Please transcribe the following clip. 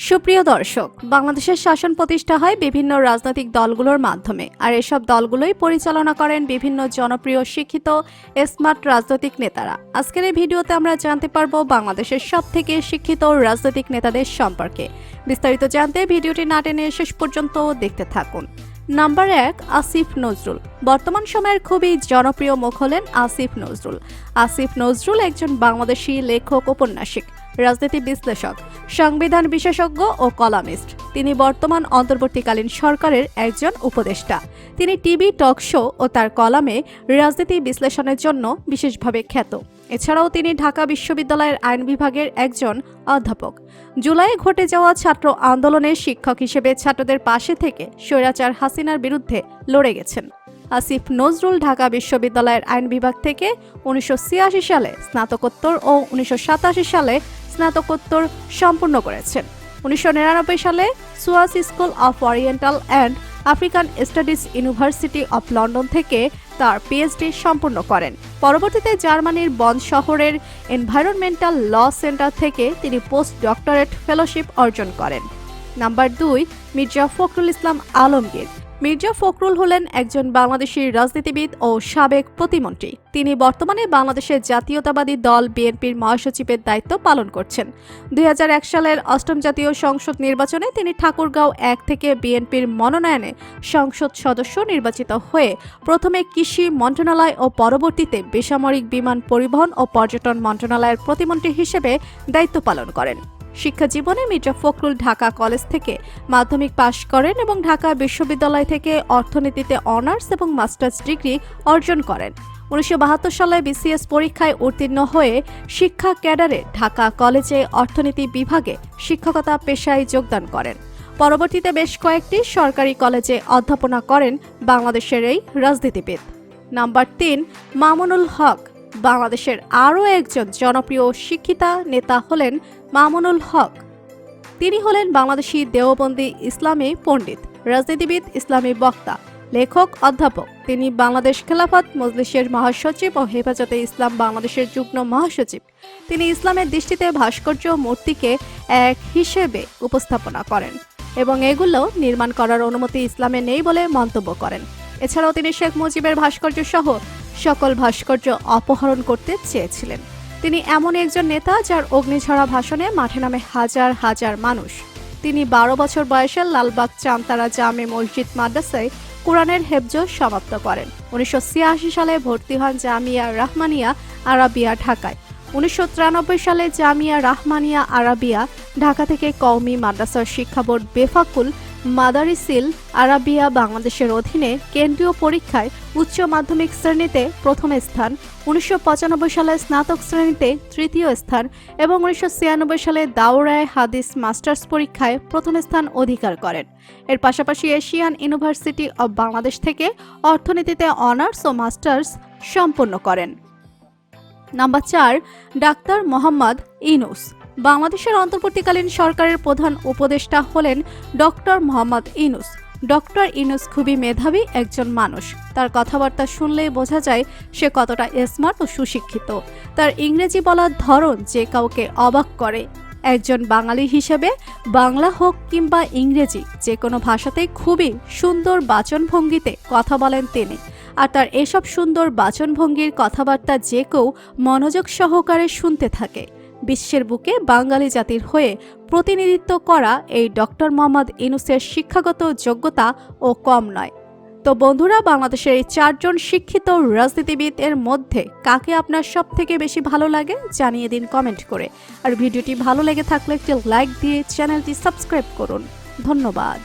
সুপ্রিয় দর্শক, বাংলাদেশের শাসন প্রতিষ্ঠা হয় বিভিন্ন রাজনৈতিক দলগুলোর মাধ্যমে, আর এসব দলগুলোই পরিচালনা করেন বিভিন্ন জনপ্রিয় শিক্ষিত স্মার্ট রাজনৈতিক নেতারা। আজকের এই ভিডিওতে আমরা জানতে পারবো বাংলাদেশের সবথেকে শিক্ষিত রাজনৈতিক নেতাদের সম্পর্কে। বিস্তারিত জানতে ভিডিওটি না টেনে শেষ পর্যন্ত দেখতে থাকুন। নাম্বার 1, আসিফ নজরুল। বর্তমান সময়ের খুবই জনপ্রিয় মুখ হলেন আসিফ নজরুল। আসিফ নজরুল একজন বাংলাদেশি লেখক, ঔপন্যাসিক, রাজনীতি বিশ্লেষক, সংবিধান বিশেষজ্ঞ ও কলামিস্ট। তিনি বর্তমান অন্তর্বর্তীকালীন সরকারের একজন উপদেষ্টা। তিনি টিভি টক শো ও তার কলামে রাজনীতি বিশ্লেষণের জন্য বিশেষভাবে খ্যাত। এছাড়াও তিনি ঢাকা বিশ্ববিদ্যালয়ের আইন বিভাগের একজন অধ্যাপক। জুলাইয়ে ঘটে যাওয়া ছাত্র আন্দোলনে শিক্ষক হিসেবে ছাত্রদের পাশে থেকে স্বৈরাচার হাসিনার বিরুদ্ধে লড়ে গেছেন। আসিফ নজরুল ঢাকা বিশ্ববিদ্যালয়ের আইন বিভাগ থেকে 1986 সালে স্নাতকোত্তর ও 1987 সালে স্নাতকোত্তর সম্পূর্ণ করেছেন। 1999 সালে Suyash school of oriental and African studies university of London থেকে তার পিএইচডি সম্পূর্ণ করেন। পরবর্তীতে জার্মানির বন শহরের এনভায়রনমেন্টাল ল সেন্টার থেকে তিনি পোস্ট ডক্টরেট ফেলোশিপ অর্জন করেন। নাম্বার 2, মির্জা ফখরুল ইসলাম আলমগীর। মির্জা ফখরুল হলেন একজন বাংলাদেশি রাজনীতিবিদ ও সাবেক প্রতিমন্ত্রী। তিনি বর্তমানে বাংলাদেশের জাতীয়তাবাদী দল বিএনপির মহাসচিবের দায়িত্ব পালন করছেন। 2001 সালের 8ম জাতীয় সংসদ নির্বাচনে তিনি ঠাকুরগাঁও 1 থেকে বিএনপির মনোনয়নে সংসদ সদস্য নির্বাচিত হয়ে প্রথমে কৃষি মন্ত্রণালয় ও পরবর্তীতে বেসামরিক বিমান পরিবহন ও পর্যটন মন্ত্রণালয়ের প্রতিমন্ত্রী হিসেবে দায়িত্ব পালন করেন। শিক্ষা জীবনে মির্জা ফখরুল ঢাকা কলেজ থেকে মাধ্যমিক পাশ করেন এবং ঢাকা বিশ্ববিদ্যালয় থেকে অর্থনীতিতে অনার্স এবং মাস্টার্স ডিগ্রি অর্জন করেন। 1972 সালে বিসিএস পরীক্ষায় উত্তীর্ণ হয়ে শিক্ষা ক্যাডারে ঢাকা কলেজে অর্থনীতি বিভাগে শিক্ষকতা পেশায় যোগদান করেন। পরবর্তীতে বেশ কয়েকটি সরকারি কলেজে অধ্যাপনা করেন বাংলাদেশের এই রাজনীতিবিদ। নাম্বার 3, মামুনুল হক। বাংলাদেশের আরও একজন জনপ্রিয় শিক্ষিতা নেতা হলেন মামুনুল হক। তিনি হলেন বাংলাদেশি দেওবন্দি ইসলামী পণ্ডিত, রাজনীতিবিদ, ইসলামী বক্তা, লেখক, অধ্যাপক। তিনি বাংলাদেশ খেলাফত মজলিসের মহাসচিব ও হেফাজতে ইসলাম বাংলাদেশের যুগ্ম মহাসচিব। তিনি ইসলামের দৃষ্টিতে ভাস্কর্য মূর্তিকে এক হিসেবে উপস্থাপনা করেন এবং এগুলো নির্মাণ করার অনুমতি ইসলামে নেই বলে মন্তব্য করেন। এছাড়াও তিনি শেখ মুজিবের ভাস্কর্য সহ সকল ভাস্কর্য অপহরণ করতে চেয়েছিলেন। তিনি এমন একজন নেতা যার অগ্নিঝরা ভাষণে মাঠে নামে হাজার হাজার মানুষ। তিনি 12 বছর বয়সে লালবাগ চামতারা জামে মসজিদ মাদ্রাসায় কোরআনের হেফজ সমাপ্ত করেন। 1986 সালে ভর্তি হন জামিয়া রাহমানিয়া আরাবিয়া ঢাকায়। 1993 সালে জামিয়া রাহমানিয়া আরাবিয়া ঢাকা থেকে কওমি মাদ্রাসার শিক্ষা বোর্ড বেফাকুল মাদারিসিল আরাবিয়া বাংলাদেশের অধীনে কেন্দ্রীয় পরীক্ষায় উচ্চ মাধ্যমিক শ্রেণীতে প্রথম স্থান, 1995 সালে স্নাতক শ্রেণীতে তৃতীয় স্থান এবং 1996 সালে দাওরায় হাদিস মাস্টার্স পরীক্ষায় প্রথম স্থান অধিকার করেন। এর পাশাপাশি এশিয়ান ইউনিভার্সিটি অব বাংলাদেশ থেকে অর্থনীতিতে অনার্স ও মাস্টার্স সম্পন্ন করেন। Number 4, doctor Mohammad Yunus. বাংলাদেশের অন্তর্বর্তীকালীন সরকারের প্রধান উপদেষ্টা হলেন ডক্টর মোহাম্মদ ইউনূস। ডক্টর ইউনূস খুবই মেধাবী একজন মানুষ। তার কথাবার্তা শুনলেই বোঝা যায় সে কতটা স্মার্ট ও সুশিক্ষিত। তার ইংরেজি বলার ধরন যে কাউকে অবাক করে। একজন বাঙালি হিসেবে বাংলা হোক কিংবা ইংরেজি, যে কোনো ভাষাতেই খুবই সুন্দর বাচনভঙ্গিতে কথা বলেন তিনি। আর তার এসব সুন্দর বাচনভঙ্গির কথাবার্তা যে কেউ মনোযোগ সহকারে শুনতে থাকে। বিশ্বের বুকে বাঙালি জাতির হয়ে প্রতিনিধিত্ব করা এই ডক্টর মোহাম্মদ ইউনূসের শিক্ষাগত যোগ্যতা ও কম নয়। তো বন্ধুরা, বাংলাদেশের এই 4 জন শিক্ষিত রাজনীতিবিদ এর মধ্যে কাকে আপনার সব থেকে বেশি ভালো লাগে জানিয়ে দিন কমেন্ট করে। আর ভিডিওটি ভালো লেগে থাকলে একটি লাইক দিয়ে চ্যানেলটি সাবস্ক্রাইব করুন। ধন্যবাদ।